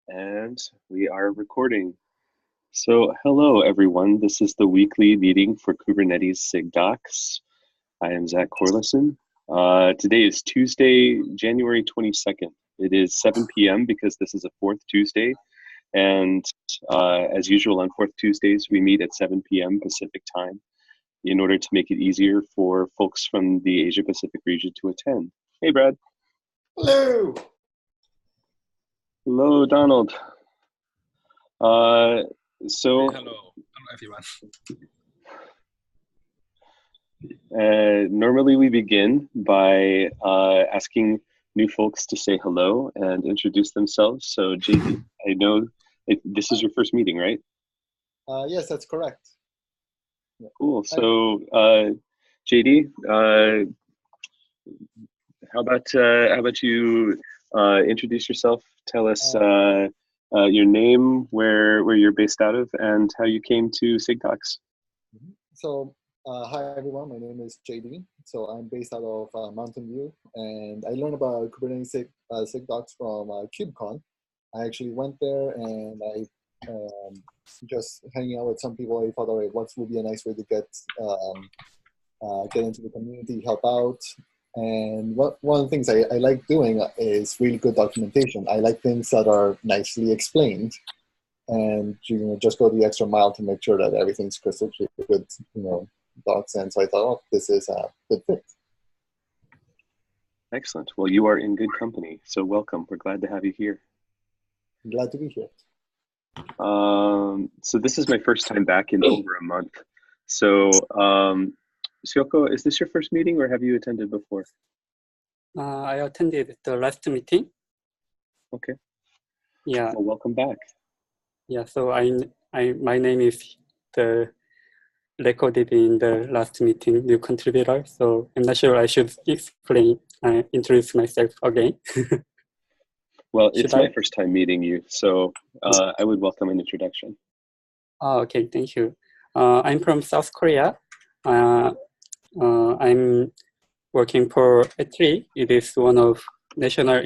And we are recording. So, hello everyone. This is the weekly meeting for Kubernetes Sig Docs. I am Zach Corlison. Today is Tuesday, January 22nd. It is 7 p.m. because this is a fourth Tuesday. And as usual on fourth Tuesdays, we meet at 7 p.m. Pacific time in order to make it easier for folks from the Asia Pacific region to attend. Hey, Brad. Hello. Hello, Donald. Hello, everyone. Normally we begin by asking new folks to say hello and introduce themselves. So JD, I know this is your first meeting, right? Yes, that's correct. Yeah. Cool. So JD, how about you introduce yourself? Tell us your name, where you're based out of, and how you came to Sig Docs. So, hi everyone, my name is JD. So I'm based out of Mountain View, and I learned about Kubernetes Sig Docs from KubeCon. I actually went there, and I just hanging out with some people. I thought, all right, what would be a nice way to get into the community, help out. And one of the things I like doing is really good documentation. I like things that are nicely explained, and just go the extra mile to make sure that everything's crystal clear, good, docs. And so I thought, oh, this is a good fit. Excellent. Well, you are in good company, so welcome. We're glad to have you here. I'm glad to be here. So this is my first time back in over a month. So, Syoko, is this your first meeting, or have you attended before? I attended the last meeting. Okay. Yeah. Well, welcome back. Yeah. So my name is the recorded in the last meeting new contributor. So I'm not sure I should introduce myself again. Well, it's my first time meeting you, so I would welcome an introduction. Oh, okay. Thank you. I'm from South Korea. I'm working for E3. It is one of National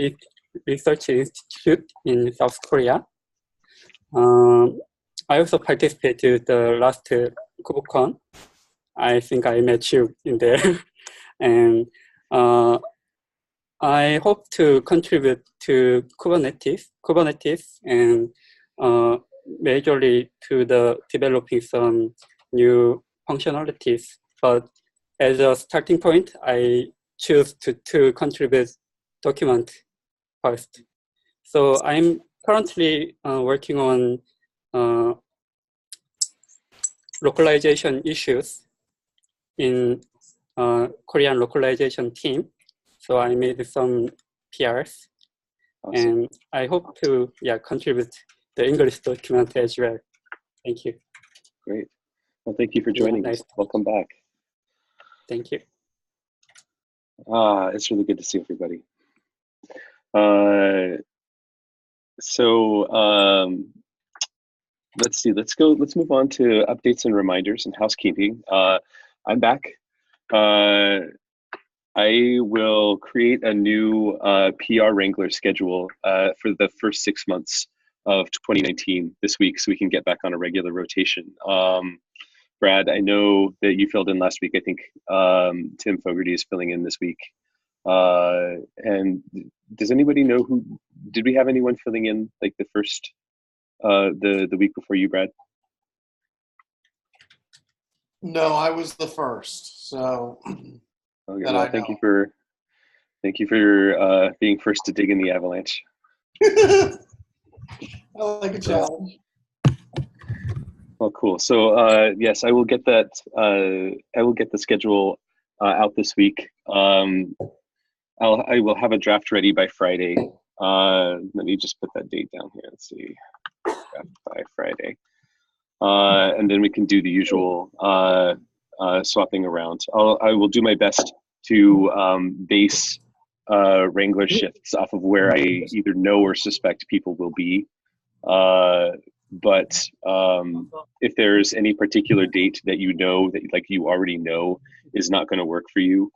Research Institute in South Korea. I also participated the last KubeCon. I think I met you in there. And I hope to contribute to Kubernetes and majorly to the developing some new functionalities. But as a starting point, I choose to contribute document first. So I'm currently working on localization issues in Korean localization team. So I made some PRs. Awesome. And I hope to contribute the English document as well. Thank you. Great. Well, thank you for joining us. Welcome back. Thank you. It's really good to see everybody. Let's see. Let's move on to updates and reminders and housekeeping. I'm back. I will create a new PR Wrangler schedule for the first 6 months of 2019 this week, so we can get back on a regular rotation. Brad, I know that you filled in last week. I think Tim Fogarty is filling in this week. And does anybody know did we have anyone filling in like the first, the week before you, Brad? No, I was the first. So okay, well, thank you for being first to dig in the avalanche. I like a challenge. Well, cool. So yes, I will get that. I will get the schedule out this week. I will have a draft ready by Friday. Let me just put that date down here. Let's see, draft by Friday, and then we can do the usual swapping around. I will do my best to base Wrangler shifts off of where I either know or suspect people will be. But if there's any particular date that you know that you already know is not going to work for you,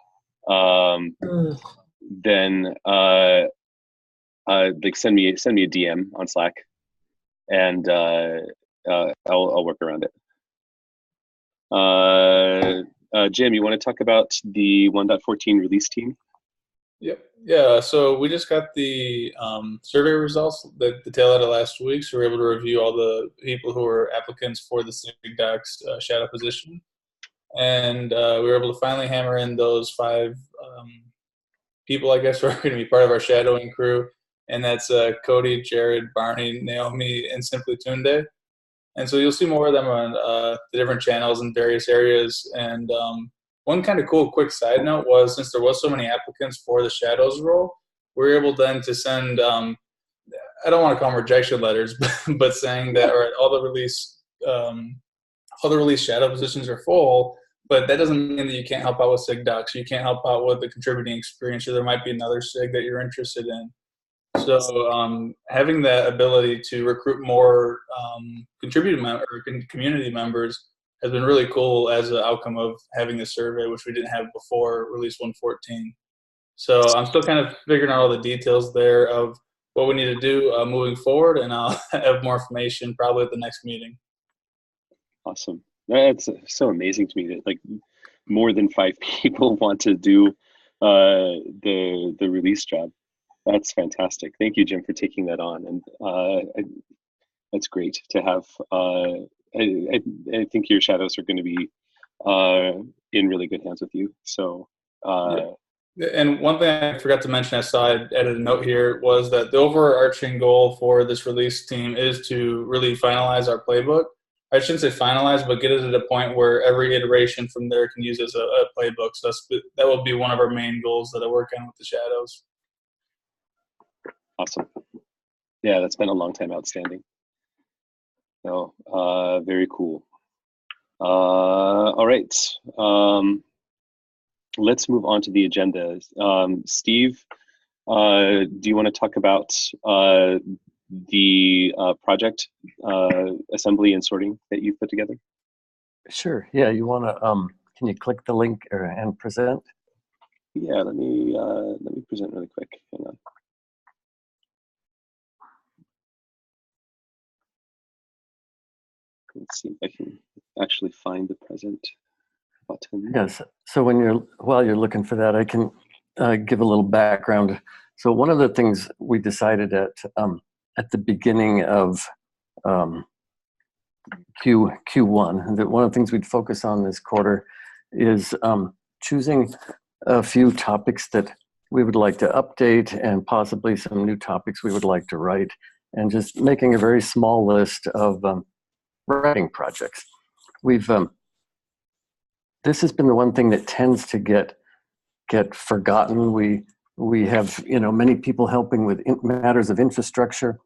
then send me a DM on Slack, and I'll work around it. Jim, you want to talk about the 1.14 release team? Yep. Yeah. So we just got the survey results the tail end of last week. So we're able to review all the people who are applicants for the Sig Docs shadow position. And we were able to finally hammer in those 5 people, I guess, who are going to be part of our shadowing crew. And that's Cody, Jared, Barney, Naomi, and Simply Tunde. And so you'll see more of them on the different channels in various areas. And one kind of cool quick side note was, since there was so many applicants for the shadows role, we were able then to send, I don't want to call them rejection letters, but saying that all the release shadow positions are full, but that doesn't mean that you can't help out with Sig Docs. You can't help out with the contributing experience, or there might be another Sig that you're interested in. So having that ability to recruit more community members has been really cool as an outcome of having this survey, which we didn't have before release 114. So I'm still kind of figuring out all the details there of what we need to do moving forward, and I'll have more information probably at the next meeting. Awesome. That's so amazing to me that like more than 5 people want to do the release job. That's fantastic. Thank you, Jim, for taking that on. And that's great to have. I think your shadows are going to be in really good hands with you. So. Yeah. And one thing I forgot to mention, I saw I added a note here, was that the overarching goal for this release team is to really finalize our playbook. I shouldn't say finalize, but get it at a point where every iteration from there can use as a playbook. So that will be one of our main goals that I work on with the shadows. Awesome. Yeah, that's been a long time outstanding. So, very cool. All right. Let's move on to the agenda. Steve, do you want to talk about the project assembly and sorting that you've put together? Sure. Yeah, you want to, can you click the link and present? Yeah, let me present really quick. Hang on. Let's see if I can actually find the present button. Yes. So while you're looking for that, I can give a little background. So one of the things we decided at the beginning of Q1, that one of the things we'd focus on this quarter is choosing a few topics that we would like to update, and possibly some new topics we would like to write, and just making a very small list of writing projects. This has been the one thing that tends to get forgotten. We have many people helping with matters of infrastructure,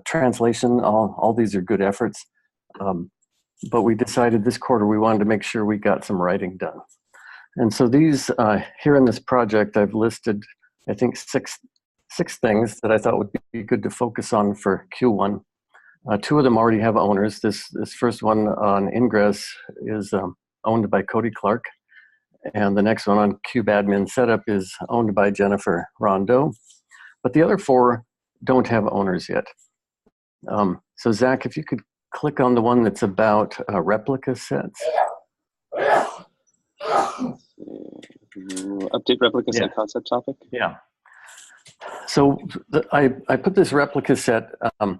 translation. All these are good efforts, but we decided this quarter we wanted to make sure we got some writing done. And so these here in this project, I've listed I think six things that I thought would be good to focus on for Q1. 2 of them already have owners. This first one on Ingress is owned by Cody Clark, and the next one on KubeAdmin Setup is owned by Jennifer Rondeau. But the other 4 don't have owners yet. So Zach, if you could click on the one that's about replica sets. Update replica set concept topic. Yeah. So I put this replica set. A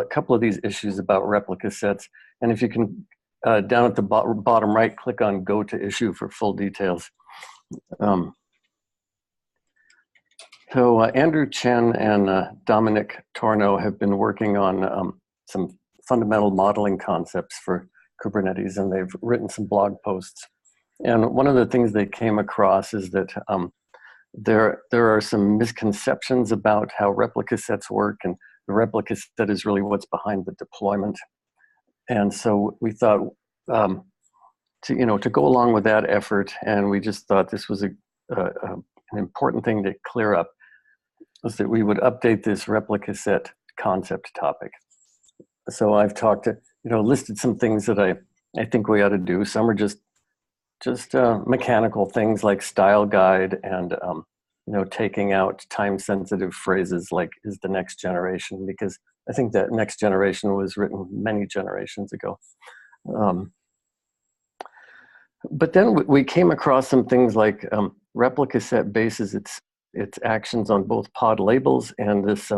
couple of these issues about replica sets, and if you can down at the bottom right, click on Go to Issue for full details. So Andrew Chen and Dominic Torno have been working on some fundamental modeling concepts for Kubernetes, and they've written some blog posts. And one of the things they came across is that there are some misconceptions about how replica sets work, and the replica set is really what's behind the deployment. And so we thought to go along with that effort, and we just thought this was an important thing to clear up, was that we would update this replica set concept topic. So I've listed some things that I think we ought to do. Some are just mechanical things like style guide and taking out time-sensitive phrases like "is the next generation," because I think that next generation was written many generations ago. But then we came across some things like replica set bases its actions on both pod labels and this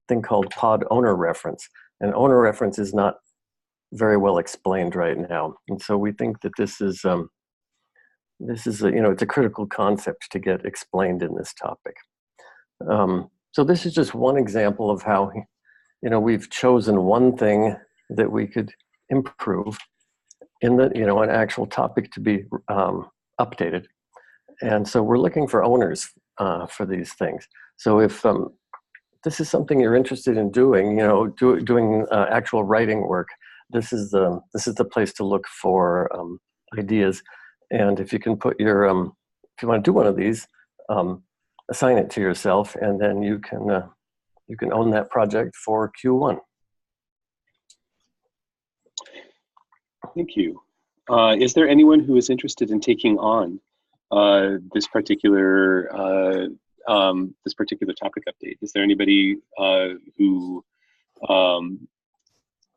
thing called pod owner reference. And owner reference is not very well explained right now. And so we think that this is it's a critical concept to get explained in this topic. So this is just one example of how, we've chosen one thing that we could improve in the, an actual topic to be updated. And so we're looking for owners for these things. So if this is something you're interested in doing, doing actual writing work, this is the place to look for ideas. And if you can put your, if you want to do one of these, assign it to yourself, and then you can own that project for Q1. Thank you. Is there anyone who is interested in taking on this particular topic update? Is there anybody who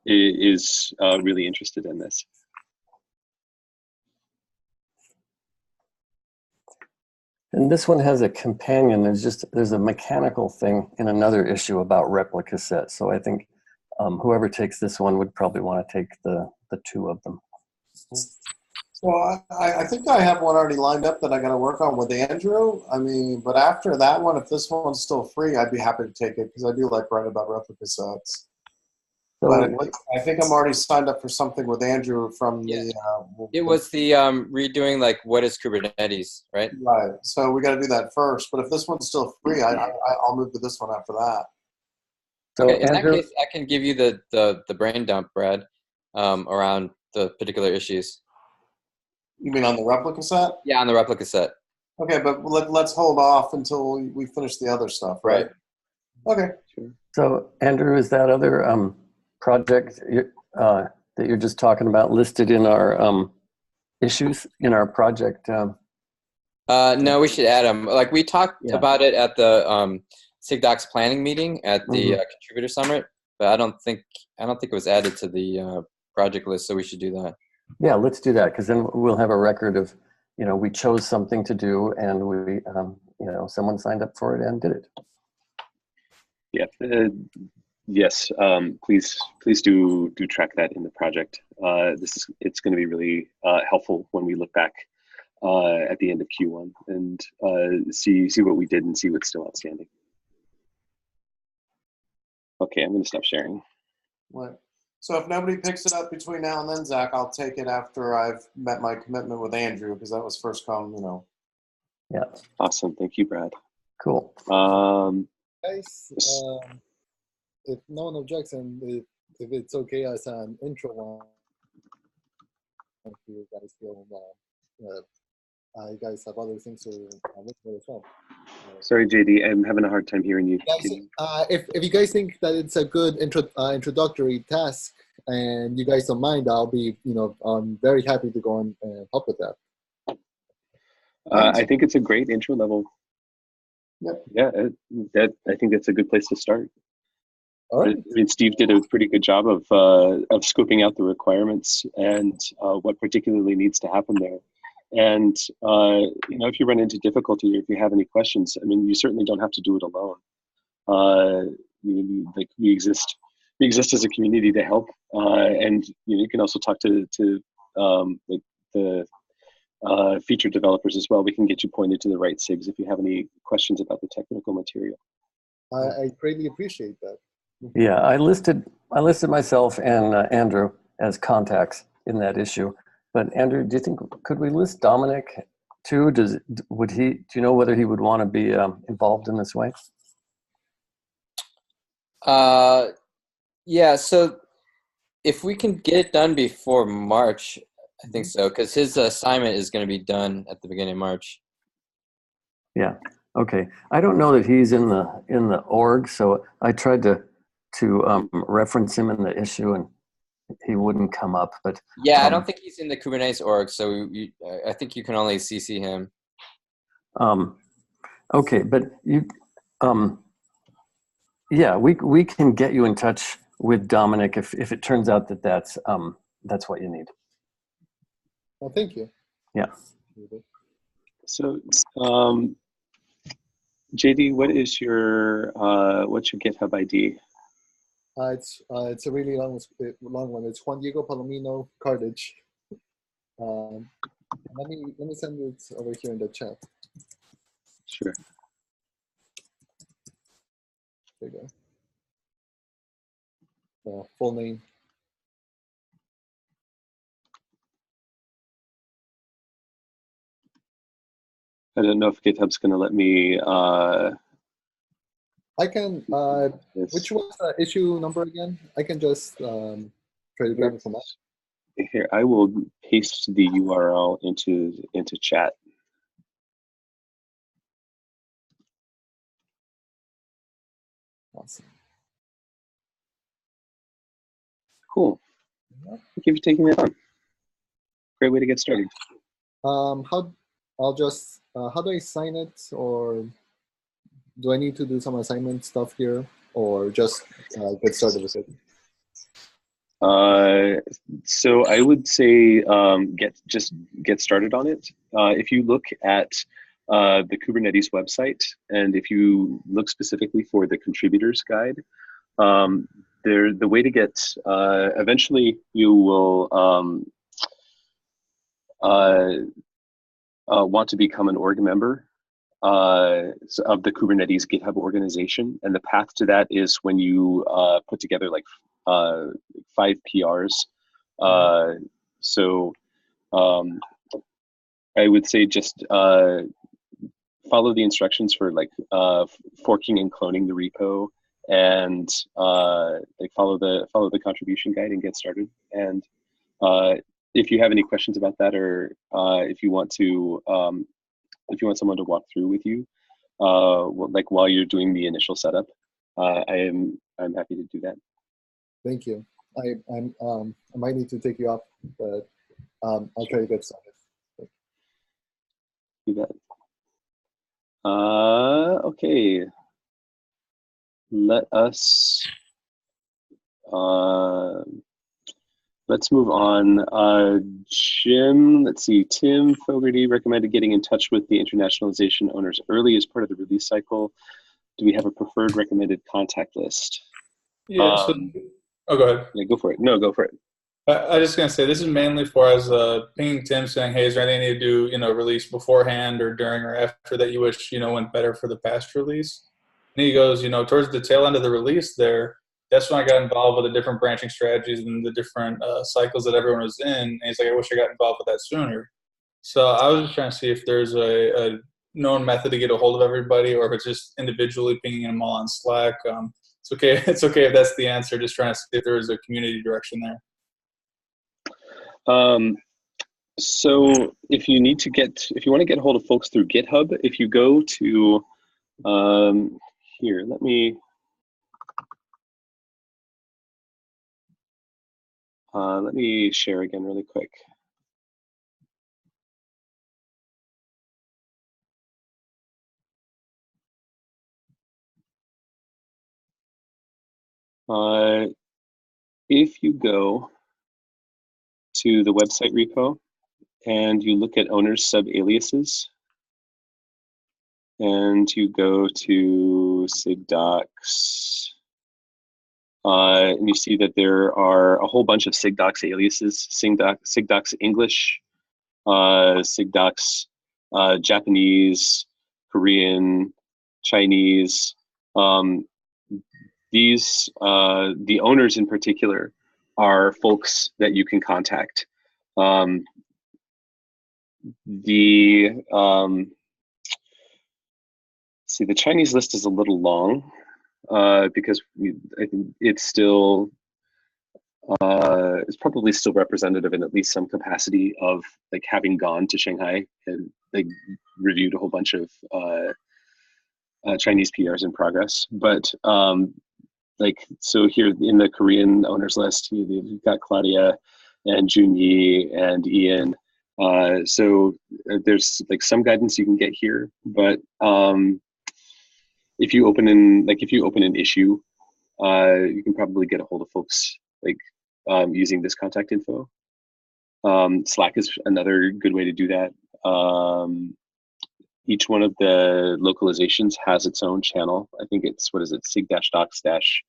is really interested in this? And this one has a companion. There's a mechanical thing in another issue about replica sets. So I think whoever takes this one would probably want to take the two of them. So I think I have one already lined up that I got to work on with Andrew. I mean, but after that one, if this one's still free, I'd be happy to take it because I do like writing about replica sets. So but I think I'm already signed up for something with Andrew from the. It was the redoing like what is Kubernetes, right? Right. So we got to do that first. But if this one's still free, I'll move to this one after that. So Okay. In Andrew, that case, I can give you the brain dump, Brad, around the particular issues. You mean on the replica set? Yeah, on the replica set. Okay, but let's hold off until we finish the other stuff, right? Okay. Sure. So Andrew, is that other project that you're just talking about listed in our issues in our project? No, we should add them. Like we talked about it at the Sig Docs planning meeting at the contributor summit, but I don't think it was added to the project list, so we should do that. Yeah, let's do that, because then we'll have a record of, we chose something to do, and we, someone signed up for it and did it. Yeah. Yes. Please do track that in the project. It's going to be really helpful when we look back at the end of Q1 and see what we did and see what's still outstanding. Okay, I'm going to stop sharing. What? So if nobody picks it up between now and then, Zach, I'll take it after I've met my commitment with Andrew, because that was first come, Yeah. Awesome. Thank you, Brad. Cool. Guys, if no one objects, and if it's okay as an intro one, if you guys feel you guys have other things to look for as well. Sorry, JD, I'm having a hard time hearing you. Guys, if you guys think that it's a good introductory task, and you guys don't mind, I'll be, I'm very happy to go and help with that. I think it's a great intro level. Yep. Yeah, I think that's a good place to start. All right. I mean, Steve did a pretty good job of scoping out the requirements and what particularly needs to happen there. And if you run into difficulty or if you have any questions, I mean, you certainly don't have to do it alone. We exist as a community to help, and you can also talk to the feature developers as well. We can get you pointed to the right SIGs if you have any questions about the technical material. I greatly appreciate that. Yeah, I listed myself and Andrew as contacts in that issue. But Andrew, do you think, could we list Dominic too? Do you know whether he would want to be involved in this way? Yeah, so if we can get it done before March, I think so, because his assignment is going to be done at the beginning of March. Yeah. Okay. I don't know that he's in the org, so I tried to reference him in the issue, and he wouldn't come up. But yeah, I don't think he's in the Kubernetes org, so I think you can only CC him. Okay, but you, yeah, we can get you in touch with Dominic if it turns out that that's what you need. Well, thank you. Yeah. So, JD, what's your GitHub ID? It's a really long one. It's Juan Diego Palomino Cartage. Let me send it over here in the chat. Sure. There you go. Full name. I don't know if GitHub's going to let me. I can. Which was the issue number again? I can just try to grab it from that. Here, I will paste the URL into chat. Awesome. Cool. Thank you for taking that on. Great way to get started. How do I sign it, or do I need to do some assignment stuff here, or just get started with it? So I would say get started on it. If you look at the Kubernetes website, and if you look specifically for the contributors guide, the way to get eventually you will want to become an org member of the Kubernetes GitHub organization, and the path to that is when you put together like 5 PRs. So I would say just follow the instructions for like forking and cloning the repo, and like follow the contribution guide and get started. And if you have any questions about that, or if you want someone to walk through with you, like while you're doing the initial setup, I'm happy to do that. Thank you. I might need to take you up, but I'll try to get started. Do that. Okay. Let's move on. Jim, let's see. Tim Fogarty recommended getting in touch with the internationalization owners early as part of the release cycle. Do we have a preferred recommended contact list? Yeah. Oh, go ahead. Yeah, go for it. No, go for it. I was just gonna say this is mainly for us pinging Tim, saying, "Hey, is there anything you do, release beforehand or during or after that you wish went better for the past release?" And he goes, towards the tail end of the release there, that's when I got involved with the different branching strategies and the different cycles that everyone was in. And he's like, "I wish I got involved with that sooner." So I was just trying to see if there's a known method to get a hold of everybody, or if it's just individually pinging them all on Slack. It's okay. It's okay if that's the answer. Just trying to see if there's a community direction there. So if you want to get a hold of folks through GitHub, if you go to here, let me share again really quick. If you go to the website repo and you look at owners sub-aliases, and you go to Sig Docs, and you see that there are a whole bunch of Sig Docs aliases: Sig Docs English, Sig Docs Japanese, Korean, Chinese. These the owners in particular are folks that you can contact. See, the Chinese list is a little long because I think it's probably still representative in at least some capacity of like having gone to Shanghai and like reviewed a whole bunch of Chinese PRs in progress. But like, so here in the Korean owners list, you've got Claudia and Junyi and Ian. So there's like some guidance you can get here, but if you open an issue you can probably get a hold of folks like using this contact info. Slack is another good way to do that. Each one of the localizations has its own channel. I think it's, what is it, sig-docs dash.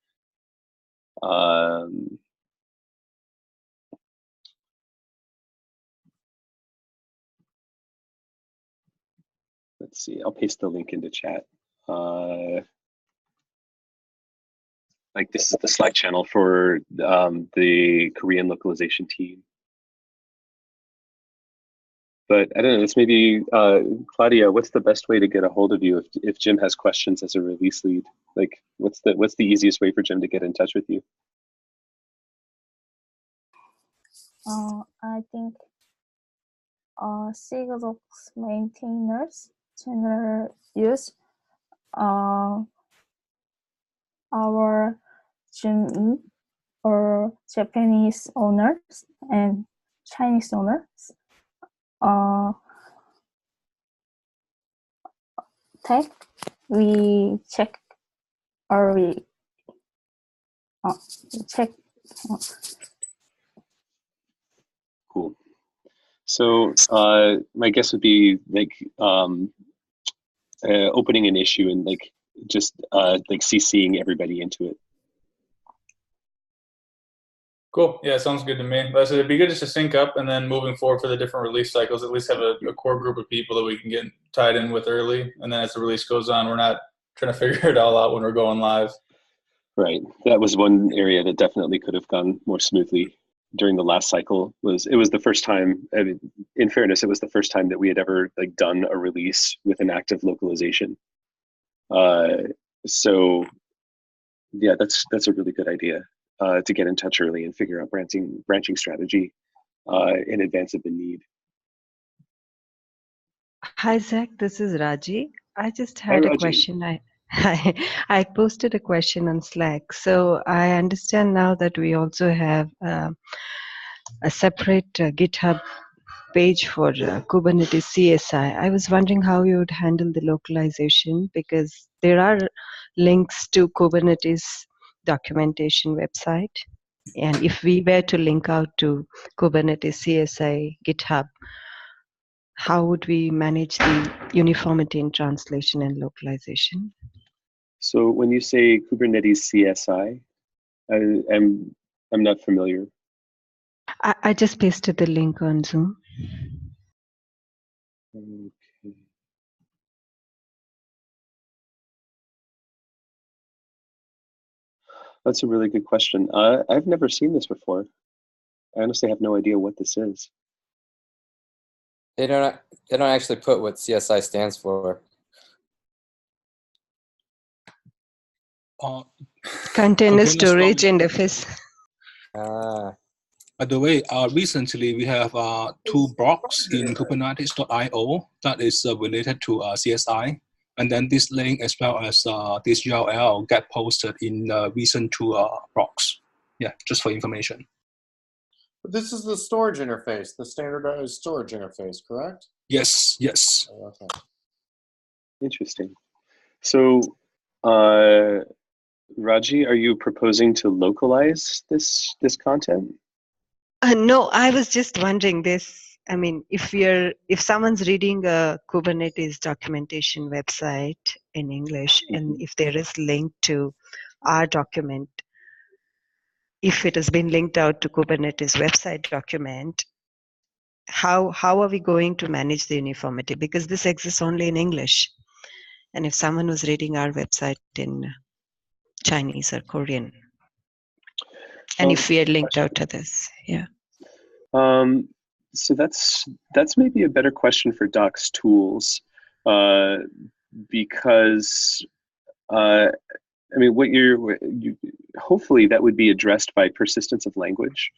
Let's see, I'll paste the link into chat. Like this is the Slack channel for the Korean localization team. But I don't know, this maybe, Claudia, what's the best way to get a hold of you if Jim has questions as a release lead? Like, what's the easiest way for Jim to get in touch with you? I think Sig Docs maintainers generally use our Jim or Japanese owners and Chinese owners tag. We check or we check. Cool. So my guess would be like opening an issue and like just like CCing everybody into it. Cool. Yeah, sounds good to me. So it'd be good just to sync up, and then moving forward for the different release cycles, at least have a core group of people that we can get tied in with early. And then as the release goes on, we're not trying to figure it all out when we're going live. Right. That was one area that definitely could have gone more smoothly during the last cycle. It was the first time, I mean, in fairness, it was the first time that we had ever like done a release with an active localization. So yeah, that's a really good idea to get in touch early and figure out branching strategy in advance of the need. Hi, Zach. This is Raji. I just had a question. I posted a question on Slack. So I understand now that we also have a separate GitHub page for Kubernetes CSI. I was wondering how you would handle the localization, because there are links to Kubernetes documentation website. And if we were to link out to Kubernetes CSI GitHub, how would we manage the uniformity in translation and localization? So when you say Kubernetes CSI, I'm not familiar. I just pasted the link on Zoom. Okay. That's a really good question. I've never seen this before. I honestly have no idea what this is. They don't actually put what CSI stands for. Container storage interface. By the way, recently we have 2 blocks in Kubernetes.io that is related to CSI. And then this link as well as this URL get posted in recent 2 blocks. Yeah, just for information. But this is the storage interface, the standardized storage interface, correct? Yes, yes. Oh, okay. Interesting. So, Raji, are you proposing to localize this content? No, I was just wondering this. I mean, if someone's reading a Kubernetes documentation website in English, and if there is link to our document, if it has been linked out to Kubernetes website document, how are we going to manage the uniformity? Because this exists only in English. And if someone was reading our website in Chinese or Korean, and if we are linked out to this, yeah. So that's maybe a better question for Docs tools, because I mean, hopefully that would be addressed by persistence of language.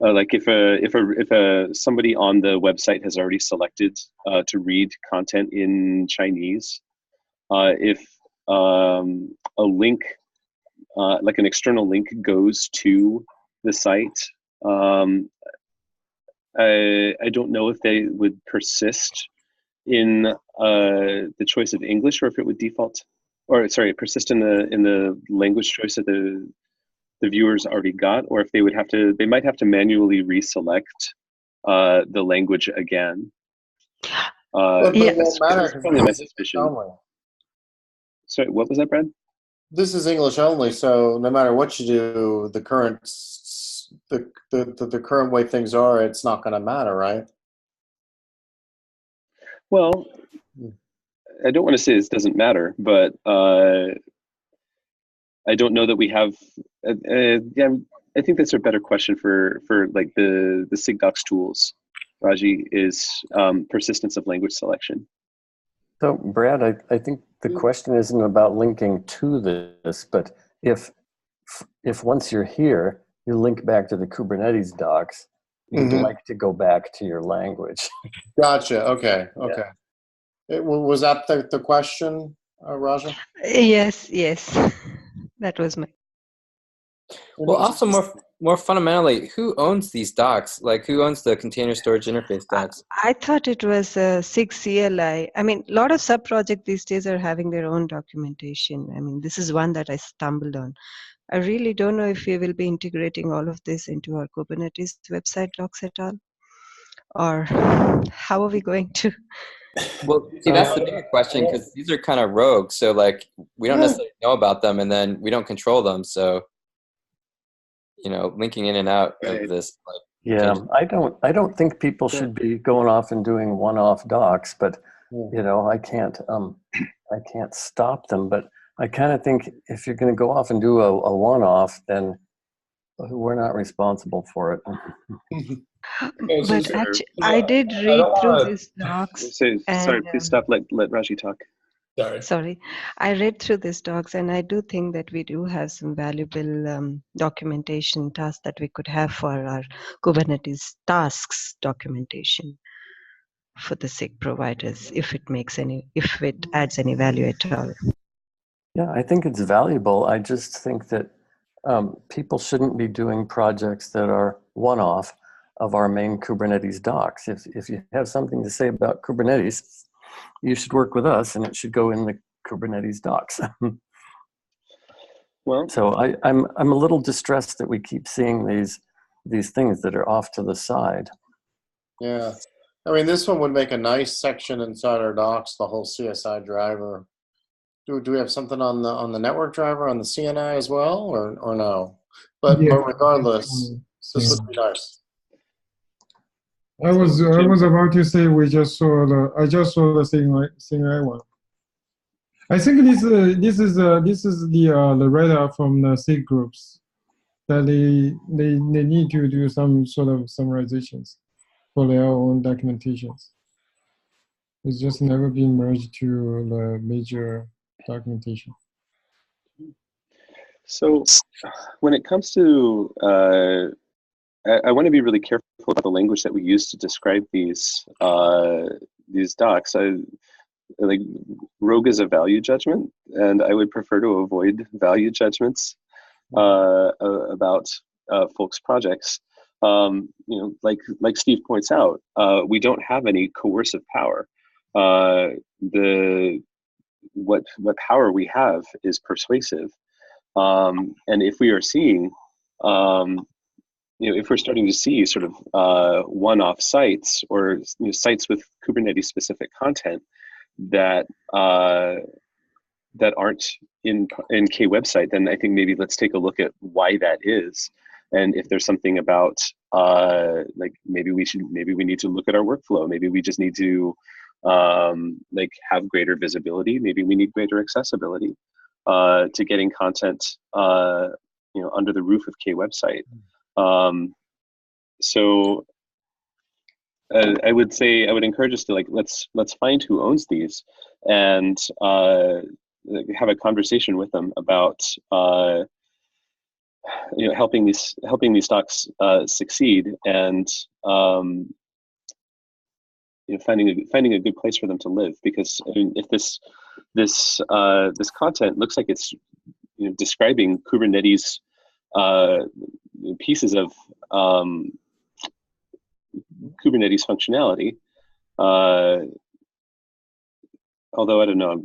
Like if somebody on the website has already selected to read content in Chinese, if a link, like an external link, goes to the site, I don't know if they would persist in the choice of English or if it would default or sorry, persist in the language choice that the viewers already got, or if they might have to manually reselect the language again. But Yeah. it won't matter That's because probably my this is English suspicion. only. Sorry, what was that, Brad? This is English only, so no matter what you do, the current current way things are, it's not going to matter, right? Well, I don't want to say this doesn't matter, but I don't know that we have. Yeah, I think that's a better question for like the Sig Docs tools. Raji, is persistence of language selection. So Brad, I think the question isn't about linking to this, but if once you're here, you link back to the Kubernetes docs, you'd like to go back to your language. Gotcha. Okay. Okay. Was that the question, Raja? Yes, that was my. Well, also more fundamentally, who owns these docs? Like, who owns the container storage interface docs? I thought it was SIG CLI. I mean, a lot of sub projects these days are having their own documentation. I mean, this is one that I stumbled on. I really don't know if we will be integrating all of this into our Kubernetes website docs at all, or how are we going to? Well, see, that's the bigger question, because these are kind of rogue. So, like, we don't necessarily know about them, and then we don't control them. So, you know, linking in and out of this. Like, yeah, I don't think people should be going off and doing one-off docs, but you know, I can't stop them. But I kind of think if you're going to go off and do a one-off, then we're not responsible for it. But actually, I did read through these docs. Sorry, please stop. Let Raji talk. Sorry, I read through these docs, and I do think that we do have some valuable documentation tasks that we could have for our Kubernetes tasks documentation for the SIG providers, if it adds any value at all. Yeah, I think it's valuable. I just think that people shouldn't be doing projects that are one-off of our main Kubernetes docs. If you have something to say about Kubernetes, you should work with us, and it should go in the Kubernetes docs. Well, so I'm a little distressed that we keep seeing these things that are off to the side. Yeah, I mean, this one would make a nice section inside our docs, the whole CSI driver. Do we have something on the network driver on the CNI as well, or no? But regardless, this would be nice. I was about to say I just saw the CNI one. I think this is the write-up from the SIG groups that they need to do some sort of summarizations for their own documentations. It's just never been merged to the major documentation. So when it comes to, I want to be really careful about the language that we use to describe these docs. Like, rogue is a value judgment, and I would prefer to avoid value judgments about folks' projects. You know, like Steve points out, we don't have any coercive power. What power we have is persuasive. And if we are seeing, you know, if we're starting to see sort of one-off sites or sites with Kubernetes specific content that aren't in K website, then I think maybe let's take a look at why that is, and if there's something about like maybe we need to look at our workflow. Maybe we just need to like have greater visibility. Maybe we need greater accessibility to getting content you know, under the roof of K website. So I would encourage us to, like, let's find who owns these and have a conversation with them about you know, helping these docs succeed, and you know, finding a good place for them to live. Because I mean, if this content looks like it's, you know, describing Kubernetes pieces of Kubernetes functionality, although I don't know,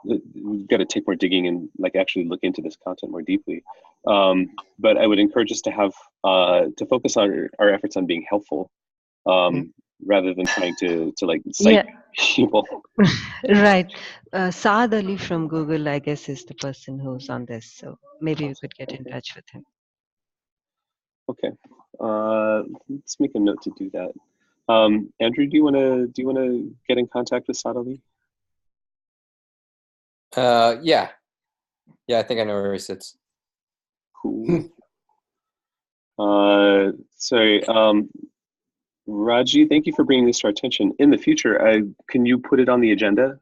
we've got to take more digging and like actually look into this content more deeply. But I would encourage us to have to focus on our efforts on being helpful, rather than trying to like cite people. Right. Saad Ali from Google, I guess, is the person who's on this. So maybe we could get in touch with him. Okay. Let's make a note to do that. Andrew, do you want to get in contact with Saad Ali? Yeah, I think I know where he sits. Cool. Sorry, Raji, thank you for bringing this to our attention. In the future, can you put it on the agenda?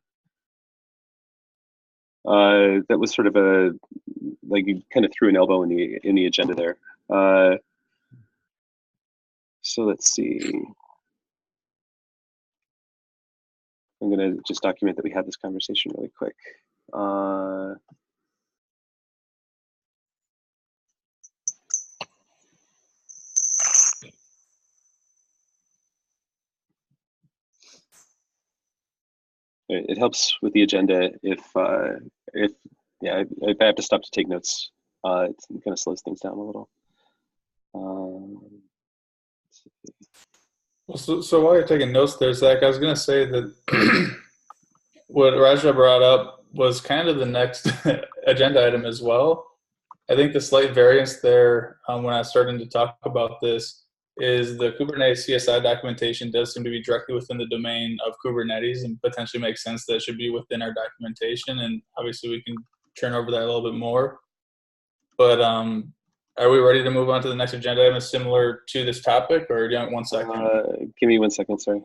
That was sort of like you kind of threw an elbow in the agenda there. So let's see. I'm gonna just document that we had this conversation really quick. It helps with the agenda if I have to stop to take notes, it kind of slows things down a little. So while you're taking notes there, Zach, I was going to say that what Raja brought up was kind of the next agenda item as well. I think the slight variance there when I was starting to talk about this is the Kubernetes CSI documentation does seem to be directly within the domain of Kubernetes and potentially makes sense that it should be within our documentation. And obviously we can turn over that a little bit more. But are we ready to move on to the next agenda item similar to this topic, or do you want 1 second? Give me 1 second, sorry.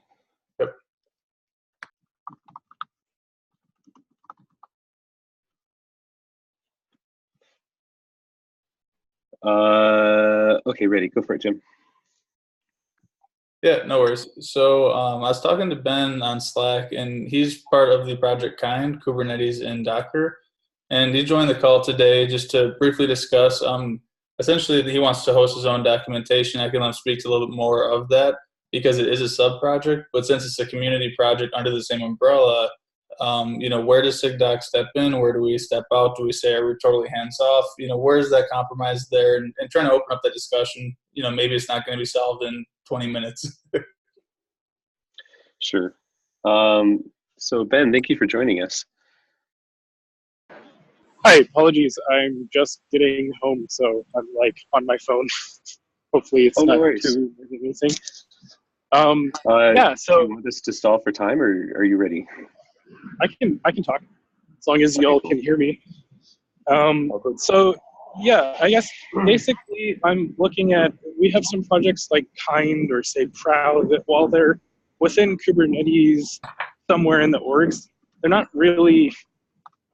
Yep. Okay, ready. Go for it, Jim. Yeah, no worries. So I was talking to Ben on Slack, and he's part of the Project Kind, Kubernetes and Docker. And he joined the call today just to briefly discuss, essentially he wants to host his own documentation. I can let him speak to a little bit more of that because it is a sub-project, but since it's a community project under the same umbrella, where does Sig Docs step in? Where do we step out? Do we say, are we totally hands-off? Where's that compromise there? And trying to open up that discussion, maybe it's not going to be solved in 20 minutes. Sure. So Ben, thank you for joining us. Hi, apologies. I'm just getting home, so I'm like on my phone. Hopefully it's not too anything. Yeah, so do you want us to stall for time, or are you ready? I can talk as long as y'all can hear me. So yeah, I guess basically I'm looking at, we have some projects like Kind or say Proud that while they're within Kubernetes somewhere in the orgs, they're not really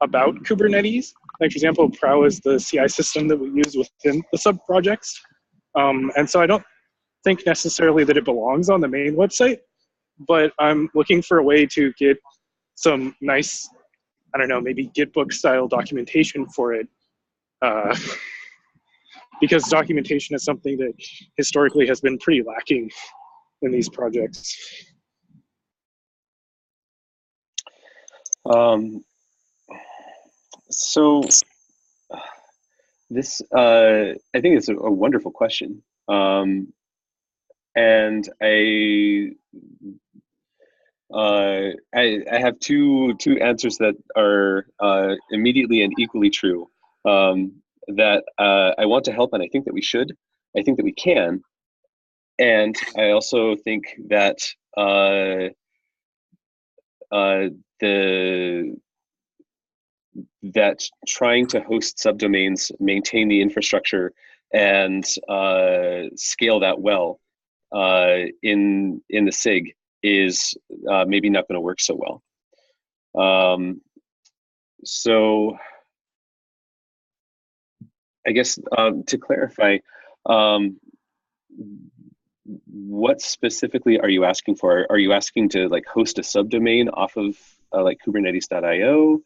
about Kubernetes. Like for example, Proud is the CI system that we use within the sub-projects. And so I don't think necessarily that it belongs on the main website, but I'm looking for a way to get some nice, I don't know, maybe Gitbook style documentation for it. Because documentation is something that historically has been pretty lacking in these projects. So this, I think it's a wonderful question. And I have two answers that are immediately and equally true. That I want to help, and I think that we should. I think that we can, and I also think that that trying to host subdomains, maintain the infrastructure, and scale that well in the SIG is maybe not going to work so well. So I guess to clarify, what specifically are you asking for? Are you asking to like host a subdomain off of like Kubernetes.io?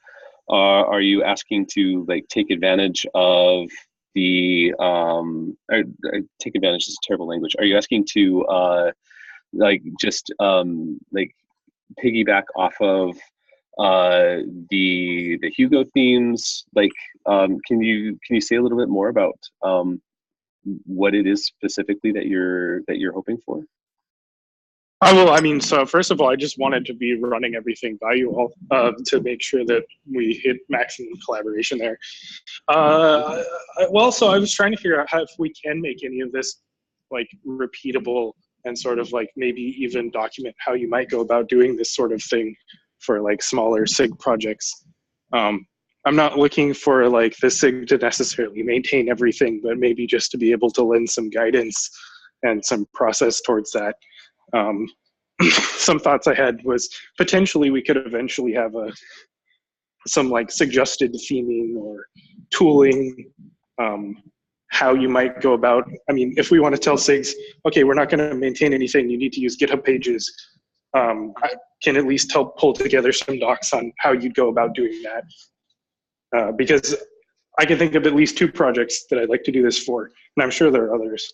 Are you asking to like take advantage of the take advantage is a terrible language. Are you asking to like just like piggyback off of the Hugo themes. Like, can you say a little bit more about what it is specifically that you're hoping for? Well, I mean, so first of all, I just wanted to be running everything by you all to make sure that we hit maximum collaboration there. Well, so I was trying to figure out how if we can make any of this like repeatable and sort of like maybe even document how you might go about doing this sort of thing for like smaller SIG projects. I'm not looking for like the SIG to necessarily maintain everything, but maybe just to be able to lend some guidance and some process towards that. Some thoughts I had was potentially we could eventually have some like suggested theming or tooling, how you might go about. I mean, if we want to tell SIGs, okay, we're not going to maintain anything, you need to use GitHub pages. I can at least help pull together some docs on how you'd go about doing that. Because I can think of at least 2 projects that I'd like to do this for, and I'm sure there are others.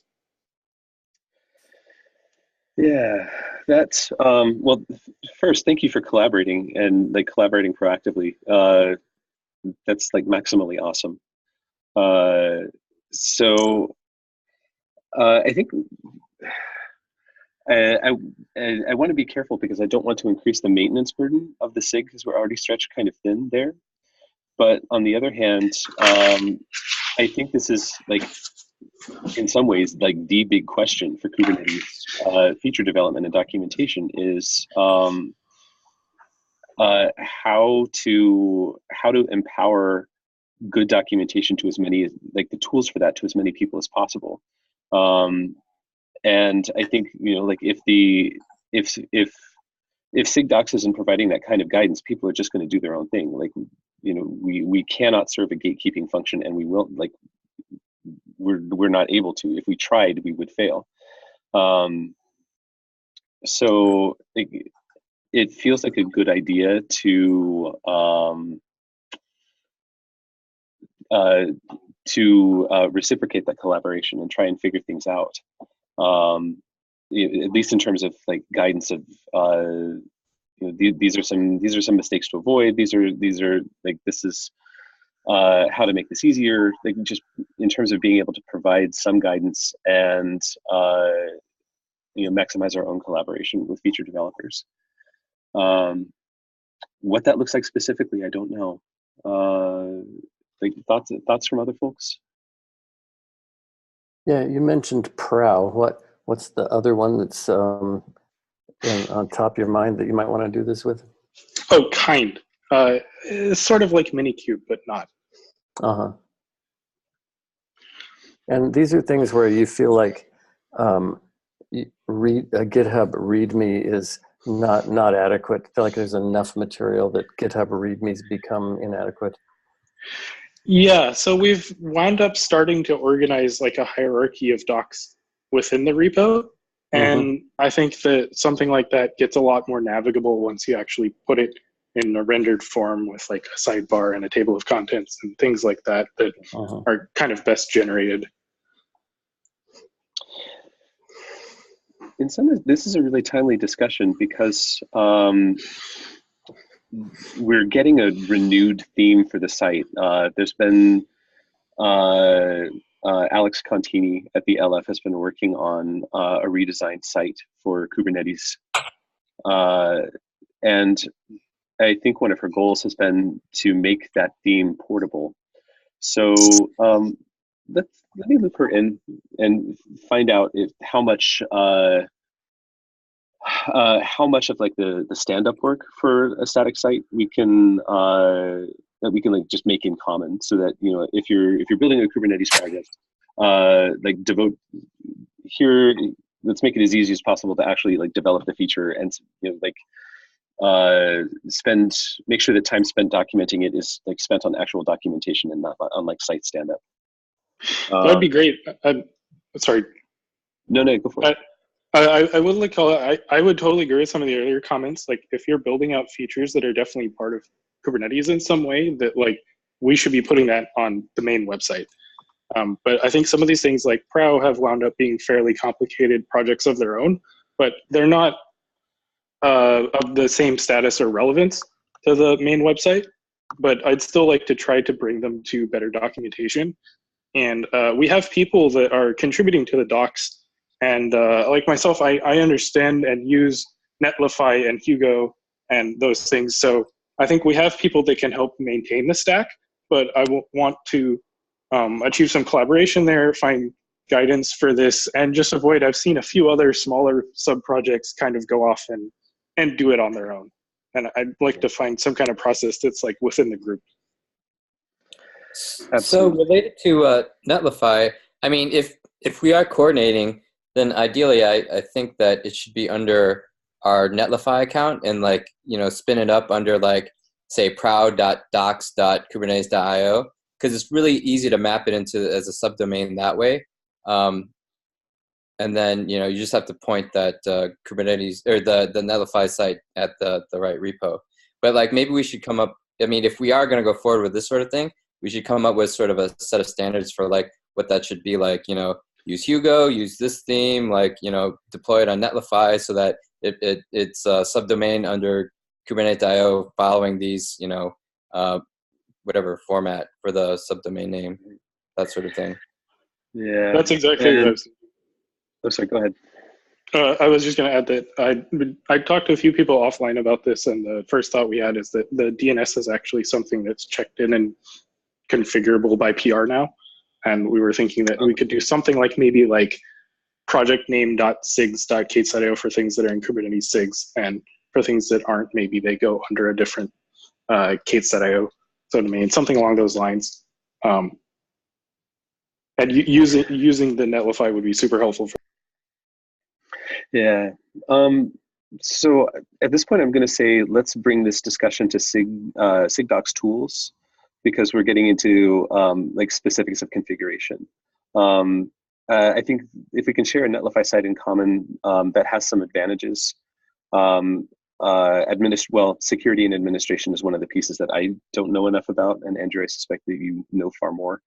Yeah, that's well. First, thank you for collaborating and like collaborating proactively. That's like maximally awesome. So I think I want to be careful because I don't want to increase the maintenance burden of the SIG because we're already stretched kind of thin there. But on the other hand, I think this is like, in some ways, like the big question for Kubernetes feature development and documentation is how to empower good documentation to as many, like the tools for that to as many people as possible. And I think, you know, like if Sig Docs isn't providing that kind of guidance, people are just going to do their own thing. Like, you know, we cannot serve a gatekeeping function, and we will, like, we're not able to. If we tried, we would fail. So it feels like a good idea to reciprocate that collaboration and try and figure things out. At least in terms of like guidance of you know, these are some mistakes to avoid. These are like, this is how to make this easier. Like, just in terms of being able to provide some guidance and you know, maximize our own collaboration with feature developers. What that looks like specifically, I don't know. Like, thoughts from other folks? Yeah, you mentioned Prow. What's the other one that's on top of your mind that you might want to do this with? Oh, kind. It's sort of like Minikube, but not. Uh-huh. And these are things where you feel like a GitHub README is not adequate. I feel like there's enough material that GitHub READMEs become inadequate. Yeah, so we've wound up starting to organize like a hierarchy of docs within the repo. And I think that something like that gets a lot more navigable once you actually put it in a rendered form with like a sidebar and a table of contents and things like that that are kind of best generated. In some ways, this is a really timely discussion because we're getting a renewed theme for the site. There's been Alex Contini at the LF has been working on a redesigned site for Kubernetes. And I think one of her goals has been to make that theme portable. So let me loop her in and find out how much of like the stand-up work for a static site we can like just make in common, so that, you know, if you're building a Kubernetes project, like here, let's make it as easy as possible to actually like develop the feature, and, you know, like make sure that time spent documenting it is like spent on actual documentation and not on like site stand-up. That'd be great. Sorry. No, go for it. I would like I would totally agree with some of the earlier comments. Like, if you're building out features that are definitely part of Kubernetes in some way, that like we should be putting that on the main website. But I think some of these things like Prow have wound up being fairly complicated projects of their own, but they're not of the same status or relevance to the main website, but I'd still like to try to bring them to better documentation. And we have people that are contributing to the docs. And like myself, I understand and use Netlify and Hugo and those things. So I think we have people that can help maintain the stack, but I want to achieve some collaboration there, find guidance for this, and just avoid, I've seen a few other smaller sub-projects kind of go off and do it on their own. And I'd like to find some kind of process that's like within the group. Absolutely. So related to Netlify, I mean, if we are coordinating, then ideally I think that it should be under our Netlify account and like, you know, spin it up under like, say, proud.docs.kubernetes.io, because it's really easy to map it into as a subdomain that way. And then, you know, you just have to point that Kubernetes or the Netlify site at the right repo. But like maybe we should come up, I mean, if we are going to go forward with this sort of thing, we should come up with sort of a set of standards for like what that should be like, you know, use Hugo, use this theme, like, you know, deploy it on Netlify so that it's a subdomain under Kubernetes.io following these, you know, whatever format for the subdomain name, that sort of thing. Yeah, that's exactly what I was. Oh, sorry, go ahead. I was just going to add that I talked to a few people offline about this, and the first thought we had is that the DNS is actually something that's checked in and configurable by PR now. And we were thinking that we could do something like maybe like project name.sigs.k8s.io for things that are in Kubernetes SIGs, and for things that aren't, maybe they go under a different k8s.io subdomain, something along those lines. And using the Netlify would be super helpful. Yeah. So at this point, I'm going to say let's bring this discussion to Sig Docs tools, because we're getting into like specifics of configuration. I think if we can share a Netlify site in common that has some advantages, security and administration is one of the pieces that I don't know enough about, and Andrew, I suspect that you know far more.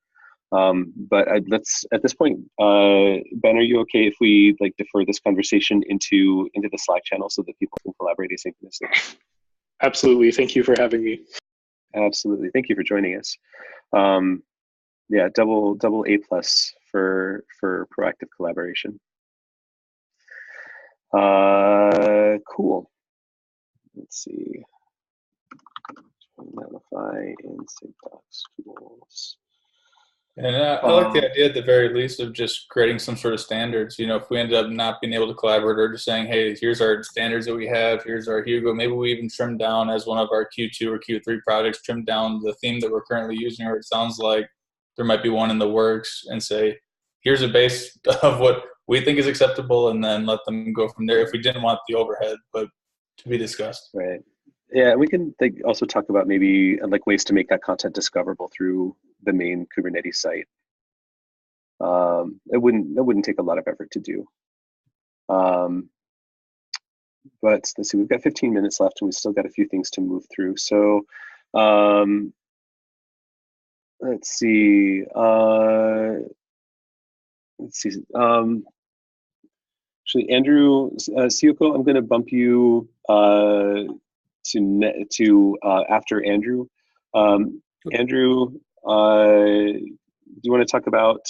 But let's, at this point, Ben, are you okay if we like defer this conversation into the Slack channel so that people can collaborate asynchronously? Absolutely. Thank you for having me. Absolutely. Thank you for joining us. Yeah, double A+ for proactive collaboration. Cool. Let's see. Netlify and Sig Docs tools. And I like the idea at the very least of just creating some sort of standards. You know, if we ended up not being able to collaborate, or just saying, hey, here's our standards that we have, here's our Hugo, maybe we even trim down as one of our Q2 or Q3 projects, trim down the theme that we're currently using, or it sounds like there might be one in the works, and say, here's a base of what we think is acceptable, and then let them go from there if we didn't want the overhead, but to be discussed. Right. Yeah, we can also talk about maybe like ways to make that content discoverable through the main Kubernetes site. It wouldn't take a lot of effort to do. But let's see, we've got 15 minutes left, and we've still got a few things to move through. So let's see. Actually, Andrew Sioko, I'm going to bump you to after Andrew. Andrew, do you want to talk about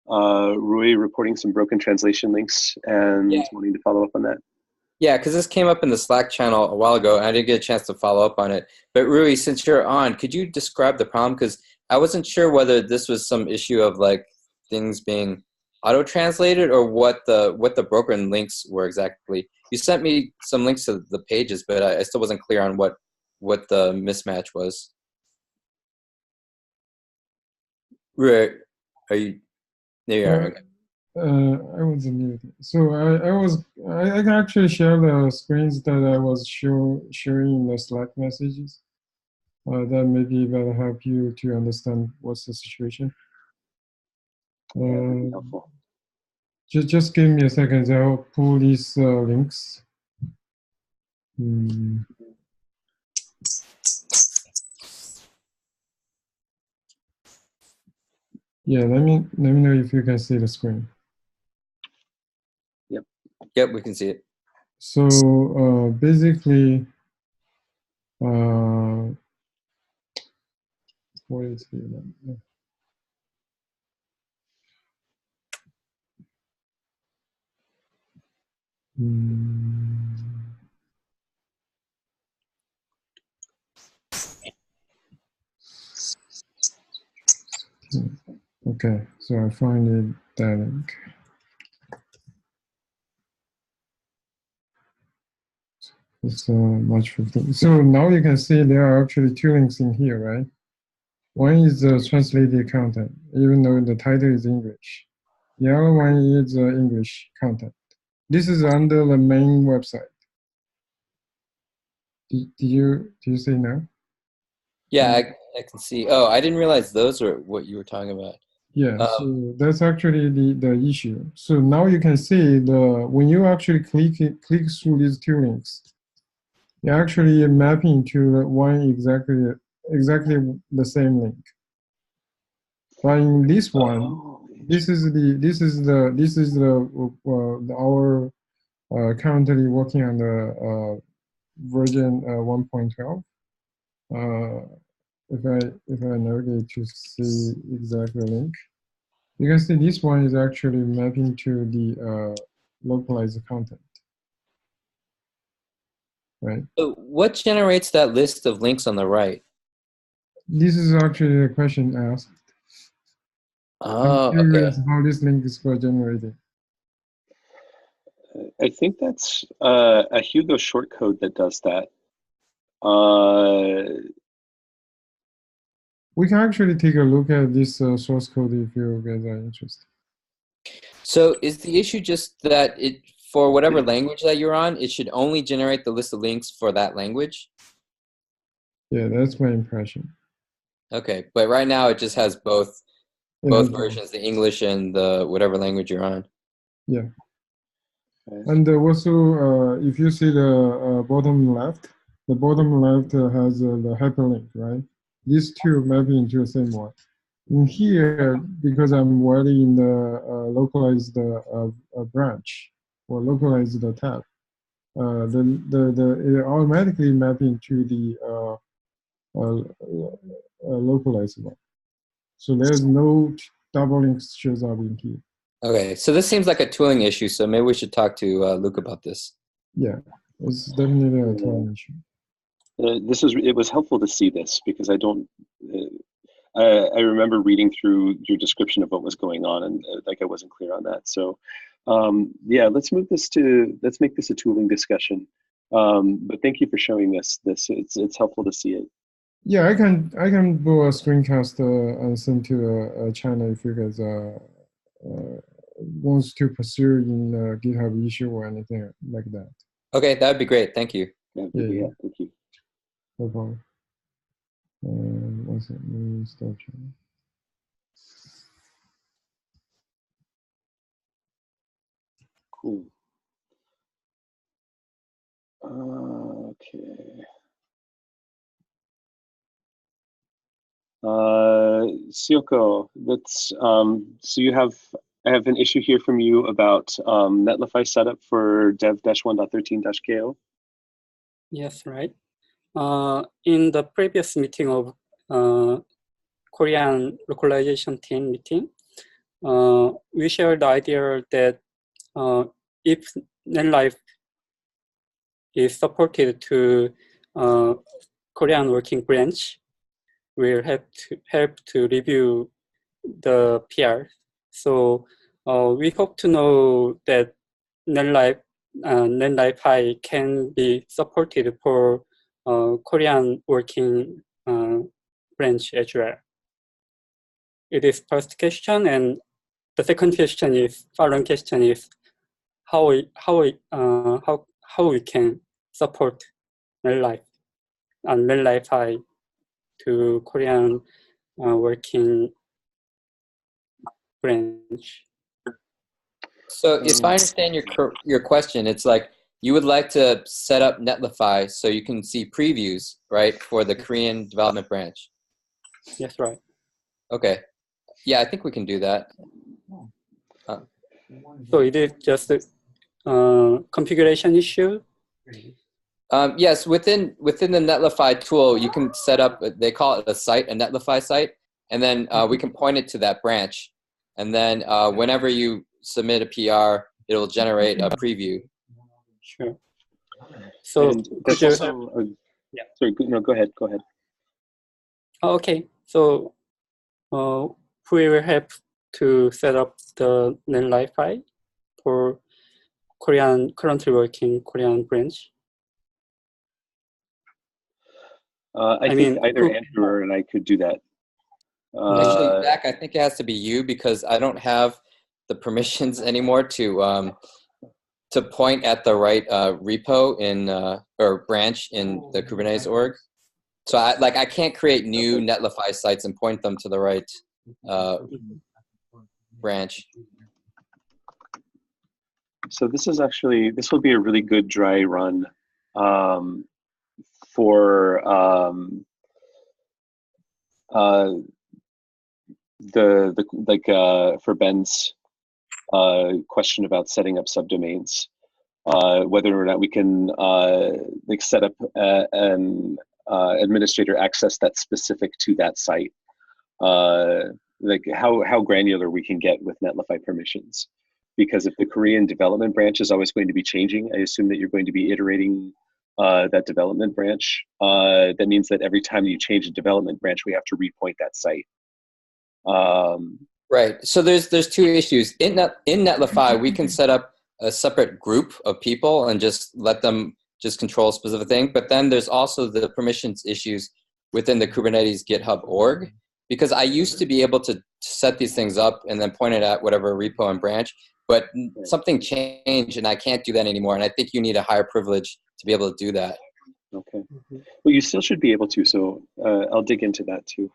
Rui reporting some broken translation links and wanting to follow up on that? Yeah, because this came up in the Slack channel a while ago, and I didn't get a chance to follow up on it. But Rui, since you're on, could you describe the problem? Because I wasn't sure whether this was some issue of like things being auto-translated or what the broken links were exactly. You sent me some links to the pages, but I still wasn't clear on what the mismatch was. Rui, are you? There you are. Okay. I was muted. So I can actually share the screens that I was sharing in the Slack messages. That maybe will help you to understand what's the situation. Just give me a second. I'll pull these links. Yeah, let me know if you can see the screen. Yep, we can see it. So basically, what is here? Okay, so I find it that link. It's much 15. So now you can see there are actually two links in here, right? One is the translated content, even though the title is English. The other one is English content. This is under the main website. Do you see now? Yeah, I can see. Oh, I didn't realize those are what you were talking about. Yeah, so that's actually the issue. So now you can see when you actually click through these two links, you're actually mapping to one exactly the same link. But in this one, this is our currently working on the version 1.12. If I navigate to see exactly the link, you can see this one is actually mapping to the localized content, right? So what generates that list of links on the right? This is actually the question asked. Oh, I'm curious okay. how this link is generated. I think that's a Hugo shortcode that does that. We can actually take a look at this source code if you guys are interested. So is the issue just that for whatever language that you're on, it should only generate the list of links for that language? Yeah, that's my impression. Okay, but right now it just has both versions, the English and the whatever language you're on. Yeah. And also, if you see the bottom left, the bottom left has the hyperlink, right? These two map into the same one. In here, because I'm already in the localized branch or localized tab, it automatically map into the localized one. So there's no double links shows up in here. Okay, so this seems like a tooling issue, so maybe we should talk to Luke about this. Yeah, it's definitely a tooling issue. It was helpful to see this because I don't. I remember reading through your description of what was going on, and like I wasn't clear on that. So, yeah, let's make this a tooling discussion. But thank you for showing this. It's helpful to see it. Yeah, I can do a screencast and send to China if you guys wants to pursue in GitHub issue or anything like that. Okay, that would be great. Thank you. Yeah, thank you. No problem. One second, let me start sharing. Cool. Okay. Sioko, that's so I have an issue here from you about Netlify setup for dev-1.13-ko. Yes, right. In the previous meeting of Korean localization team meeting, we shared the idea that if NetLife is supported to Korean working branch, will help to review the PR. So we hope to know that NetLife can be supported for Korean working branch as well. It is first question, and the second question is following question is how we can support NetLife and NetLife to Korean working branch. So if I understand your question, it's like you would like to set up Netlify so you can see previews, right, for the Korean development branch. Yes, right. Okay. Yeah, I think we can do that. So it is just configuration issue? Yes, within the Netlify tool, you can set up, they call it a site, a Netlify site, and then we can point it to that branch. And then whenever you submit a PR, it will generate a preview. Sure. So and that's also, yeah. Sorry, no, go ahead. Okay, so who will help to set up the Netlify for currently working Korean branch? I think either Andrew or I could do that. Actually, Zach, I think it has to be you because I don't have the permissions anymore to point at the right repo in or branch in the Kubernetes org. So I can't create new Netlify sites and point them to the right branch. So this will be a really good dry run for for Ben's question about setting up subdomains, whether or not we can set up an administrator access that's specific to that site, how granular we can get with Netlify permissions. Because if the Korean development branch is always going to be changing, I assume that you're going to be iterating that development branch. That means that every time you change a development branch, we have to repoint that site. Right. So there's two issues. In Netlify, we can set up a separate group of people and just let them just control a specific thing. But then there's also the permissions issues within the Kubernetes GitHub org. Because I used to be able to set these things up and then point it at whatever repo and branch, but something changed and I can't do that anymore. And I think you need a higher privilege to be able to do that. Okay. Well, you still should be able to. So I'll dig into that too.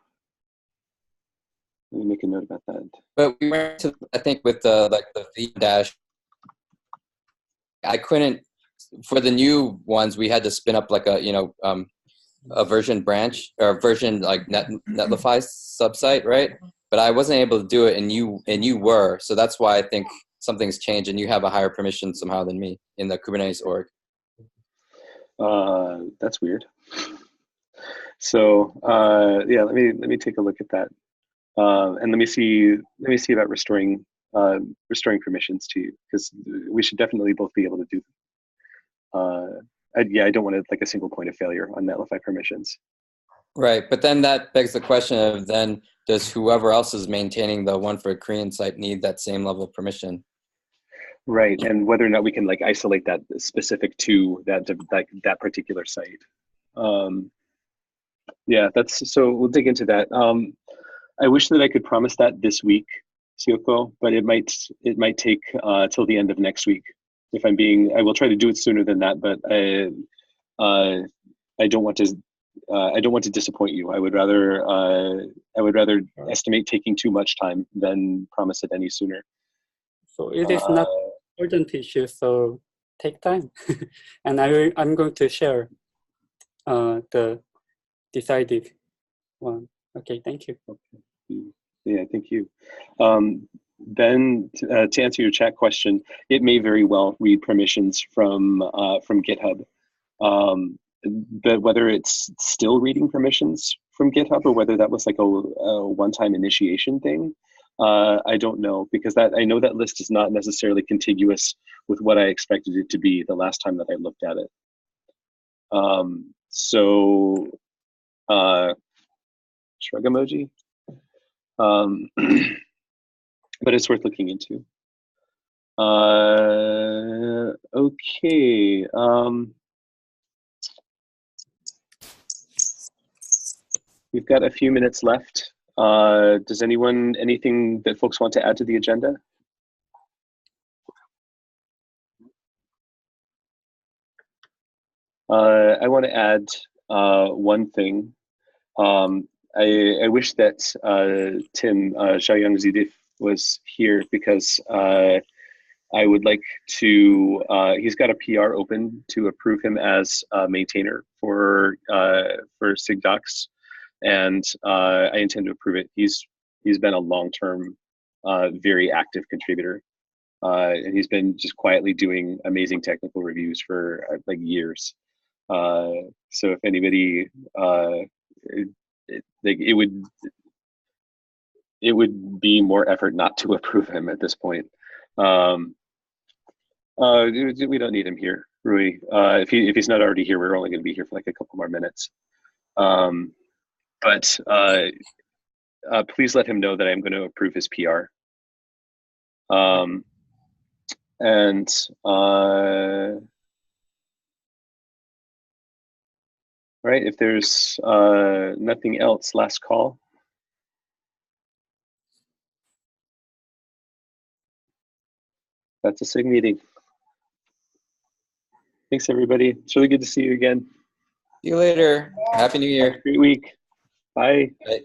Let me make a note about that. But we went to, I think, with the V dash. I couldn't, for the new ones, we had to spin up like a version branch or version like Netlify subsite, right? But I wasn't able to do it, and you were. So that's why I think something's changed, and you have a higher permission somehow than me in the Kubernetes org. That's weird. So yeah, let me take a look at that, and let me see about restoring permissions to you, because we should definitely both be able to do them. I don't want a single point of failure on Netlify permissions. Right, but then that begs the question of then does whoever else is maintaining the one for a Korean site need that same level of permission? Right, and whether or not we can isolate that specific to that particular site. Yeah, so we'll dig into that. I wish that I could promise that this week, Sioko, but it might take till the end of next week. If I'm being, I will try to do it sooner than that, but I don't want to disappoint you. I would rather estimate taking too much time than promise it any sooner. So it is not urgent issue, so take time. And I'm going to share the decided one. Okay, thank you. Okay. Yeah, thank you. Then to answer your chat question, it may very well read permissions from GitHub. But whether it's still reading permissions from GitHub or whether that was a one-time initiation thing, I don't know, because I know that list is not necessarily contiguous with what I expected it to be the last time that I looked at it. So shrug emoji. But it's worth looking into. Okay. We've got a few minutes left. Does anything that folks want to add to the agenda? I want to add one thing. I wish that Tim Xiaoyang Zidif was here, because I would like to, he's got a PR open to approve him as a maintainer for Sig Docs, and I intend to approve it. He's been a long-term, very active contributor. and he's been just quietly doing amazing technical reviews for like years. So if anybody, it would be more effort not to approve him at this point. We don't need him here, Rui. If he's not already here, we're only going to be here for like a couple more minutes. But please let him know that I'm going to approve his PR. And right, if there's nothing else, last call. That's a SIG meeting. Thanks, everybody. It's really good to see you again. See you later. Happy New Year. Have a great week. Bye. Bye.